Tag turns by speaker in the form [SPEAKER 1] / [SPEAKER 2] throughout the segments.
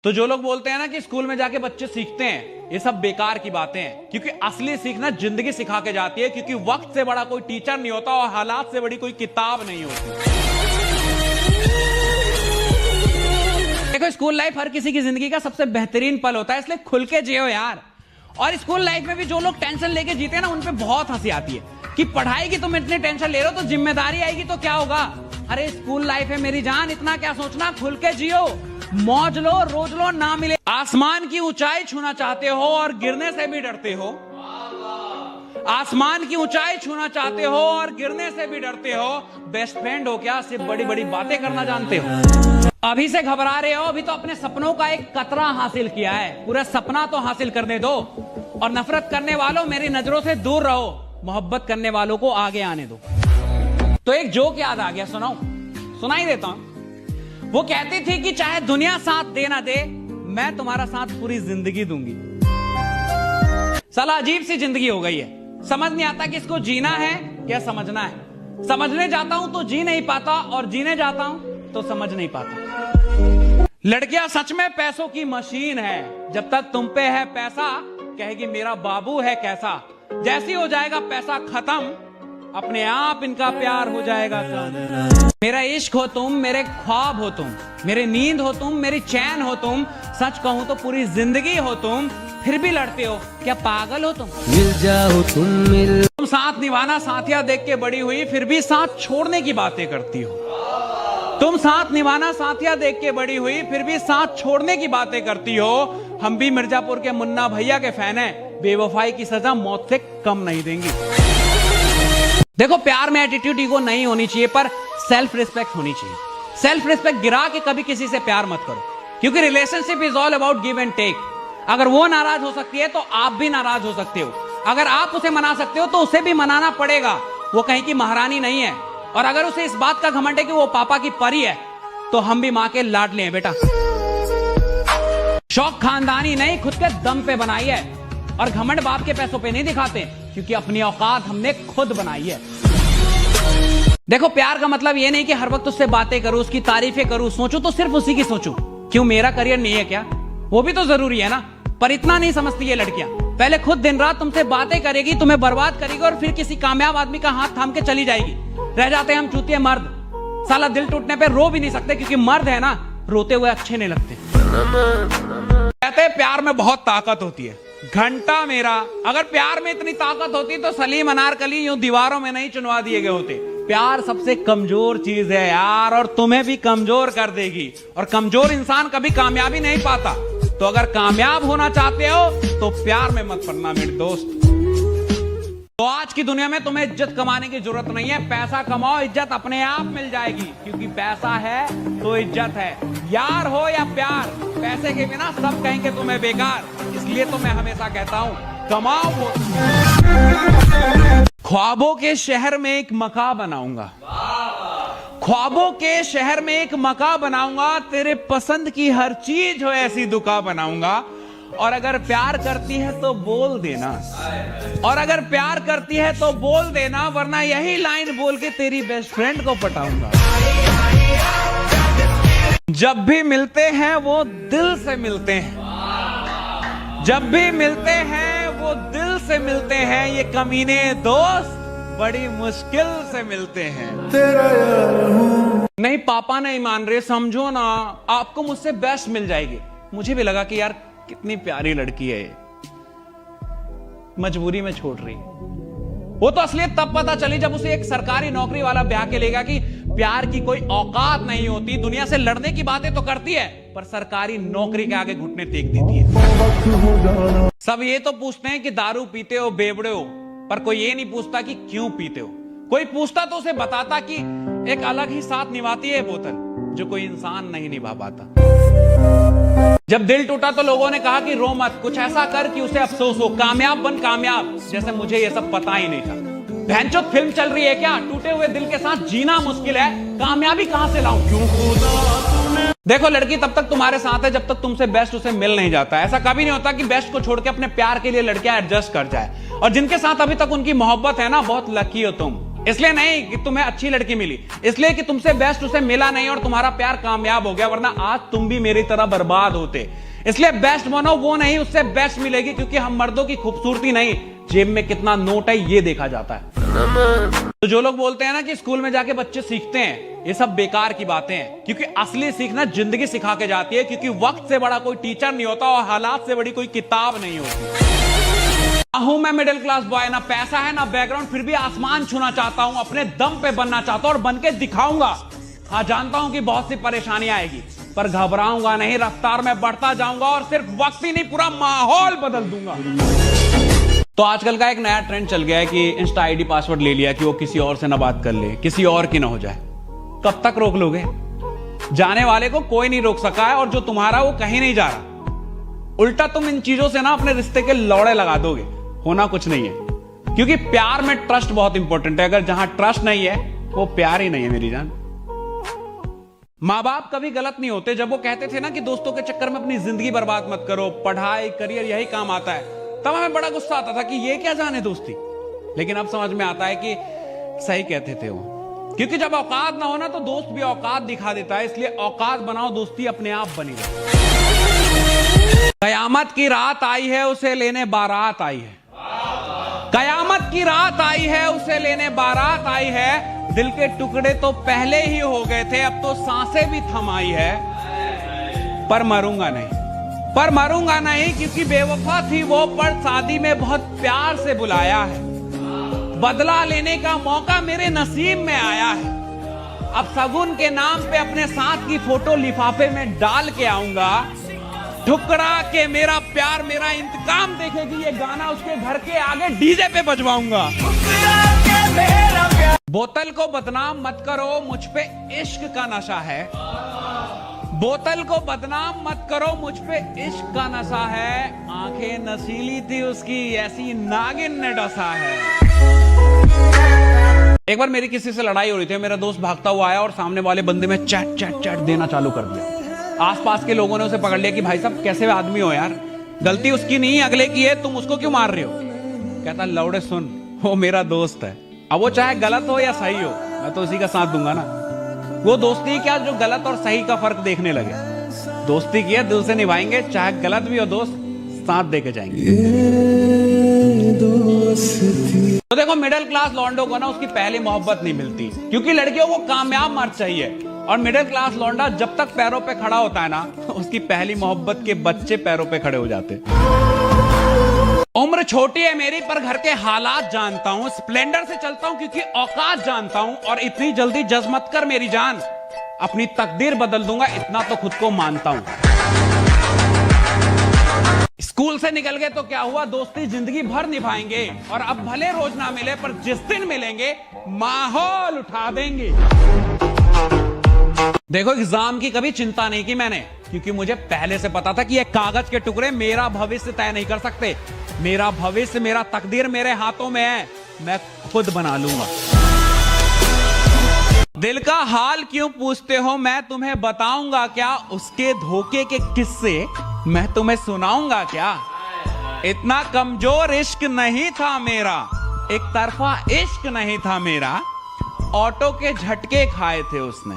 [SPEAKER 1] तो जो लोग बोलते हैं ना कि स्कूल में जाके बच्चे सीखते हैं, ये सब बेकार की बातें हैं। क्योंकि असली सीखना जिंदगी सिखा के जाती है। क्योंकि वक्त से बड़ा कोई टीचर नहीं होता और हालात से बड़ी कोई किताब नहीं होती। देखो, स्कूल लाइफ हर किसी की जिंदगी का सबसे बेहतरीन पल होता है, इसलिए खुल के जियो यार। और स्कूल लाइफ में भी जो लोग टेंशन लेके जीते हैं ना, उन पे बहुत हंसी आती है कि पढ़ाई की तुम इतनी टेंशन ले रहे हो तो जिम्मेदारी आएगी तो क्या होगा। अरे स्कूल लाइफ है मेरी जान, इतना क्या सोचना, खुल के जियो, मौज लो, रोज लो, ना मिले। आसमान की ऊंचाई छूना चाहते हो और गिरने से भी डरते हो। आसमान की ऊंचाई छूना चाहते हो और गिरने से भी डरते हो। बेस्ट फ्रेंड हो क्या, सिर्फ बड़ी बड़ी बातें करना जानते हो। अभी से घबरा रहे हो, अभी तो अपने सपनों का एक कतरा हासिल किया है, पूरा सपना तो हासिल करने दो। और नफरत करने वालों, मेरी नजरों से दूर रहो, मोहब्बत करने वालों को आगे आने दो। तो एक जोक याद आ गया, सुनाऊं? सुनाई देता हूं। वो कहती थी कि चाहे दुनिया साथ दे ना दे, मैं तुम्हारा साथ पूरी जिंदगी दूंगी। साला अजीब सी जिंदगी हो गई है, समझ नहीं आता कि इसको जीना है या समझना है। समझने जाता हूं तो जी नहीं पाता, और जीने जाता हूं तो समझ नहीं पाता। लड़कियां सच में पैसों की मशीन है। जब तक तुम पे है पैसा, कहेगी मेरा बाबू है कैसा। जैसी हो जाएगा पैसा खत्म, अपने आप इनका प्यार हो जाएगा कम। मेरा इश्क हो तुम, मेरे ख्वाब हो तुम, मेरी नींद हो तुम, मेरी चैन हो तुम। सच कहूं तो पूरी जिंदगी हो तुम, फिर भी लड़ते हो, क्या पागल हो तुम?
[SPEAKER 2] मिल जाओ तुम
[SPEAKER 1] साथ निभाना साथिया देख के बड़ी हुई, फिर भी साथ छोड़ने की बातें करती हो। तुम साथ निभाना साथिया देख के बड़ी हुई, फिर भी साथ छोड़ने की बातें करती हो। हम भी मिर्जापुर के मुन्ना भैया के फैन हैं, बेवफाई की सजा मौत से कम नहीं देंगी। देखो, प्यार में एटीट्यूड, ईगो नहीं होनी चाहिए, पर सेल्फ रिस्पेक्ट होनी चाहिए। सेल्फ रिस्पेक्ट गिरा के कभी किसी से प्यार मत करो, क्योंकि relationship is all about give and take. अगर वो नाराज हो सकती है तो आप भी नाराज हो सकते हो। अगर आप उसे मना सकते हो तो उसे भी मनाना पड़ेगा। वो कहीं की महारानी नहीं है। और अगर उसे इस बात का घमंड है कि वो पापा की परी है, तो हम भी मां के लाडले हैं बेटा। शौक खानदानी नहीं, खुद के दम पे बनाई है। और घमंड बाप के पैसों पे नहीं दिखाते, क्योंकि अपनी औकात हमने खुद बनाई है। देखो, प्यार का मतलब ये नहीं कि हर वक्त उससे बातें करूं, उसकी तारीफें करूं, सोचूं तो सिर्फ उसी की सोचूं। क्यों, मेरा करियर नहीं है क्या? वो भी तो जरूरी है ना। पर इतना नहीं समझती ये लड़कियां। पहले खुद दिन रात तुमसे बातें करेगी, तुम्हें बर्बाद करेगी, और फिर किसी कामयाब आदमी का हाथ थाम के चली जाएगी। रह जाते हैं हम चूतिए मर्द। साला दिल टूटने पे रो भी नहीं सकते, क्योंकि मर्द है ना, रोते हुए अच्छे नहीं लगते। कहते हैं प्यार में बहुत ताकत होती है। घंटा मेरा, अगर प्यार में इतनी ताकत होती तो सलीम अनारकली यूं दीवारों में नहीं चुनवा दिए गए होते। प्यार सबसे कमजोर चीज है यार, और तुम्हें भी कमजोर कर देगी। और कमजोर इंसान कभी कामयाबी नहीं पाता। तो अगर कामयाब होना चाहते हो तो प्यार में मत पड़ना मेरे दोस्त। तो आज की दुनिया में तुम्हें इज्जत कमाने की जरूरत नहीं है। पैसा कमाओ, इज्जत अपने आप मिल जाएगी, क्योंकि पैसा है तो इज्जत है। यार हो या प्यार, पैसे के बिना सब कहेंगे तुम्हें बेकार। इसलिए तो मैं हमेशा कहता हूं, कमाओ वो। ख्वाबों के शहर में एक मकान बनाऊंगा। ख्वाबों के शहर में एक मकान बनाऊंगा। तेरे पसंद की हर चीज हो ऐसी दुकान बनाऊंगा। और अगर प्यार करती है तो बोल देना, और अगर प्यार करती है तो बोल देना, वरना यही लाइन बोल के तेरी बेस्ट फ्रेंड को पटाऊंगा। जब भी मिलते हैं वो दिल से मिलते हैं। जब भी मिलते हैं वो दिल से मिलते हैं। ये कमीने दोस्त बड़ी मुश्किल से मिलते हैं। नहीं, पापा नहीं मान रहे, समझो ना, आपको मुझसे बेस्ट मिल जाएगी। मुझे भी लगा कि यार कितनी प्यारी लड़की है ये, मजबूरी में छोड़ रही है। वो तो असलियत तब पता चली जब उसे एक सरकारी नौकरी वाला ब्याह के लेगा कि प्यार की कोई औकात नहीं होती। दुनिया से लड़ने की बातें तो करती है, पर सरकारी नौकरी के आगे घुटने टेक देती है। सब ये तो पूछते हैं कि दारू पीते हो, बेवड़े हो, पर कोई ये नहीं पूछता कि क्यों पीते हो। कोई पूछता तो उसे बताता कि एक अलग ही साथ निभाती है बोतल, जो कोई इंसान नहीं निभा पाता। जब दिल टूटा तो लोगों ने कहा कि रो मत, कुछ ऐसा कर कि उसे अफसोस हो। कामयाब बन कामयाब, जैसे मुझे ये सब पता ही नहीं था। भैंचोद फिल्म चल रही है क्या? टूटे हुए दिल के साथ जीना मुश्किल है, कामयाबी कहां से लाऊं? देखो, लड़की तब तक तुम्हारे साथ है जब तक तुमसे बेस्ट उसे मिल नहीं जाता। ऐसा कभी नहीं होता कि बेस्ट को छोड़ के अपने प्यार के लिए लड़कियां एडजस्ट कर जाए। और जिनके साथ अभी तक उनकी मोहब्बत है ना, बहुत लकी हो तुम। इसलिए नहीं कि तुम्हें अच्छी लड़की मिली, इसलिए कि तुमसे बेस्ट उसे मिला नहीं और तुम्हारा प्यार कामयाब हो गया, वरना आज तुम भी मेरी तरह बर्बाद होते। इसलिए बेस्ट बनो, वो नहीं उससे बेस्ट मिलेगी, क्योंकि हम मर्दों की खूबसूरती नहीं, जेब में कितना नोट है ये देखा जाता है। तो जो लोग बोलते हैं ना कि स्कूल में जाके बच्चे सीखते हैं, ये सब बेकार की बातें हैं, क्योंकि असली सीखना जिंदगी सिखा के जाती है, क्योंकि वक्त से बड़ा कोई टीचर नहीं होता और हालात से बड़ी कोई किताब नहीं होती। हूं मैं मिडिल क्लास बॉय, ना पैसा है ना बैकग्राउंड, फिर भी आसमान छूना चाहता हूं, अपने दम पे बनना चाहता हूं और बन के दिखाऊंगा। हाँ जानता हूं कि बहुत सी परेशानी आएगी, पर घबराऊंगा नहीं, रफ्तार में बढ़ता जाऊंगा और सिर्फ वक्त ही नहीं पूरा माहौल बदल दूंगा। तो आजकल का एक नया ट्रेंड चल गया है कि इंस्टा आईडी पासवर्ड ले लिया कि वो किसी और से ना बात कर ले, किसी और की ना हो जाए। कब तक रोक लोगे? जाने वाले को कोई नहीं रोक सका है और जो तुम्हारा वो कहीं नहीं जा रहा। उल्टा तुम इन चीजों से ना अपने रिश्ते के लौड़े लगा दोगे। होना कुछ नहीं है, क्योंकि प्यार में ट्रस्ट बहुत इंपॉर्टेंट है। अगर जहां ट्रस्ट नहीं है वो प्यार ही नहीं है मेरी जान। माँ बाप कभी गलत नहीं होते। जब वो कहते थे ना कि दोस्तों के चक्कर में अपनी जिंदगी बर्बाद मत करो, पढ़ाई करियर यही काम आता है, तब हमें बड़ा गुस्सा आता था कि ये क्या जाने दोस्ती। लेकिन अब समझ में आता है कि सही कहते थे वो, क्योंकि जब औकात ना हो ना तो दोस्त भी औकात दिखा देता है। इसलिए औकात बनाओ, दोस्ती अपने आप बनी रहे। कयामत की रात आई है, उसे लेने बारात आई है। कयामत की रात आई है, उसे लेने बारात आई है। दिल के टुकड़े तो पहले ही हो गए थे, अब तो सांसें भी थमाई है। पर मरूंगा नहीं, पर मरूंगा नहीं, क्योंकि बेवफा थी वो, पर शादी में बहुत प्यार से बुलाया है। बदला लेने का मौका मेरे नसीब में आया है। अब सगुन के नाम पे अपने साथ की फोटो लिफाफे में डाल के आऊंगा। ठुकरा के मेरा प्यार मेरा इंतकाम देखेगी, ये गाना उसके घर के आगे डीजे पे बजवाऊंगा। बोतल को बदनाम मत करो, मुझ पे इश्क का नशा है। बोतल को बदनाम मत करो, मुझ पे इश्क का नशा है। आंखें नशीली थी उसकी, ऐसी नागिन ने डसा है। एक बार मेरी किसी से लड़ाई हो रही थी, मेरा दोस्त भागता हुआ आया और सामने वाले बंदे में चैट चैट चैट देना चालू कर दिया। आसपास के लोगों ने उसे पकड़ लिया कि भाई साहब कैसे आदमी हो यार, गलती उसकी नहीं अगले की है, तुम उसको क्यों मार रहे हो? कहता लौड़े सुन, वो मेरा दोस्त है, अब वो चाहे गलत हो या सही हो, मैं तो उसी का साथ दूंगा ना। वो दोस्ती क्या जो गलत और सही का फर्क देखने लगे। दोस्ती की है, दिल से निभाएंगे, चाहे गलत भी हो दोस्त, साथ देके जाएंगे। तो देखो मिडिल क्लास लौंडो को ना उसकी पहली मोहब्बत नहीं मिलती, क्योंकि लड़कियों को कामयाब मर्द चाहिए। और मिडिल क्लास लौंडा जब तक पैरों पे खड़ा होता है ना, उसकी पहली मोहब्बत के बच्चे पैरों पे खड़े हो जाते। उम्र छोटी है मेरी, पर घर के हालात जानता हूं। स्प्लेंडर से चलता हूं क्योंकि औकात जानता हूं। और इतनी जल्दी जज मत कर मेरी जान, अपनी तकदीर बदल दूंगा, इतना तो खुद को मानता हूं। स्कूल से निकल गए तो क्या हुआ, दोस्ती जिंदगी भर निभाएंगे। और अब भले रोज ना मिले, पर जिस दिन मिलेंगे माहौल उठा देंगे। देखो एग्जाम की कभी चिंता नहीं की मैंने, क्योंकि मुझे पहले से पता था कि ये कागज के टुकड़े मेरा भविष्य तय नहीं कर सकते। मेरा भविष्य, मेरा तकदीर मेरे हाथों में है, मैं खुद बना लूंगा। दिल का हाल क्यों पूछते हो, मैं तुम्हें बताऊंगा क्या। उसके धोखे के किस्से मैं तुम्हें सुनाऊंगा क्या। इतना कमजोर इश्क नहीं था मेरा, एक तरफा इश्क नहीं था मेरा। ऑटो के झटके खाए थे उसने,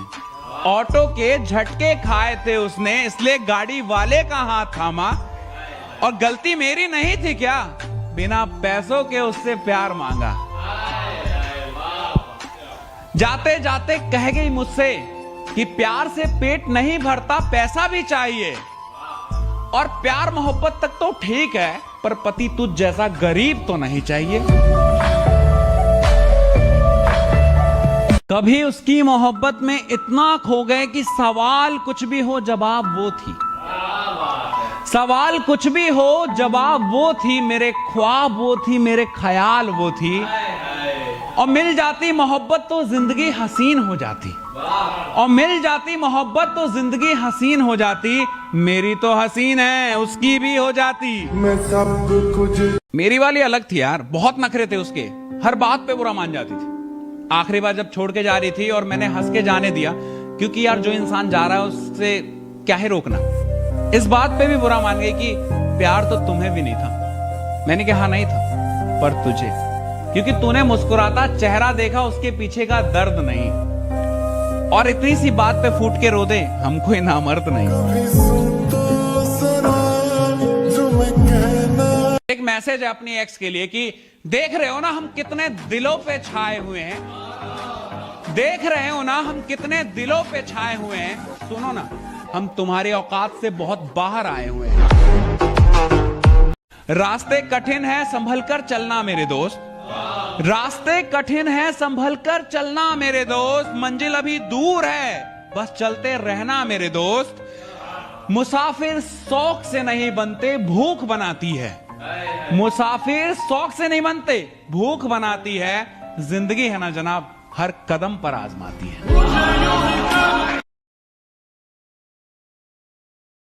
[SPEAKER 1] ऑटो के झटके खाए थे उसने, इसलिए गाड़ी वाले का हाथ थामा। और गलती मेरी नहीं थी क्या, बिना पैसों के उससे प्यार मांगा। जाते जाते कह गई मुझसे कि प्यार से पेट नहीं भरता, पैसा भी चाहिए। और प्यार मोहब्बत तक तो ठीक है, पर पति तुझ जैसा गरीब तो नहीं चाहिए। कभी उसकी मोहब्बत में इतना खो गए कि सवाल कुछ भी हो जवाब वो थी। सवाल कुछ भी हो जवाब वो थी, मेरे ख्वाब वो थी, मेरे ख्याल वो थी। और मिल जाती मोहब्बत तो जिंदगी हसीन हो जाती। और मिल जाती मोहब्बत तो जिंदगी हसीन हो जाती। मेरी तो हसीन है, उसकी भी हो जाती। मैं सब कुछ। मेरी वाली अलग थी यार, बहुत नखरे थे उसके, हर बात पे बुरा मान जाती थी। आखिरी बार जब छोड़ के जा रही थी और मैंने हंस के जाने दिया, क्योंकि यार जो इंसान जा रहा है उससे क्या है रोकना। इस बात पे भी बुरा मान गई कि प्यार तो तुम्हें भी नहीं था। मैंने कहा नहीं था, पर तुझे। क्योंकि तूने मुस्कुराता चेहरा देखा, उसके पीछे का दर्द नहीं। और इतनी सी बात पे फूट के रो दे, हम कोई नामर्द नहीं। एक मैसेज है अपनी एक्स के लिए कि देख रहे हो ना हम कितने दिलों पे छाए हुए हैं, देख रहे हो ना हम कितने दिलों पे छाए हुए हैं। सुनो ना, हम तुम्हारी औकात से बहुत बाहर आए हुए हैं। रास्ते कठिन है, संभल कर चलना मेरे दोस्त। रास्ते कठिन है, संभल कर चलना मेरे दोस्त। मंजिल अभी दूर है, बस चलते रहना मेरे दोस्त। मुसाफिर शौक से नहीं बनते, भूख बनाती है। मुसाफिर शौक से नहीं बनते, भूख बनाती है। जिंदगी है ना जनाब, हर कदम पर आजमाती है।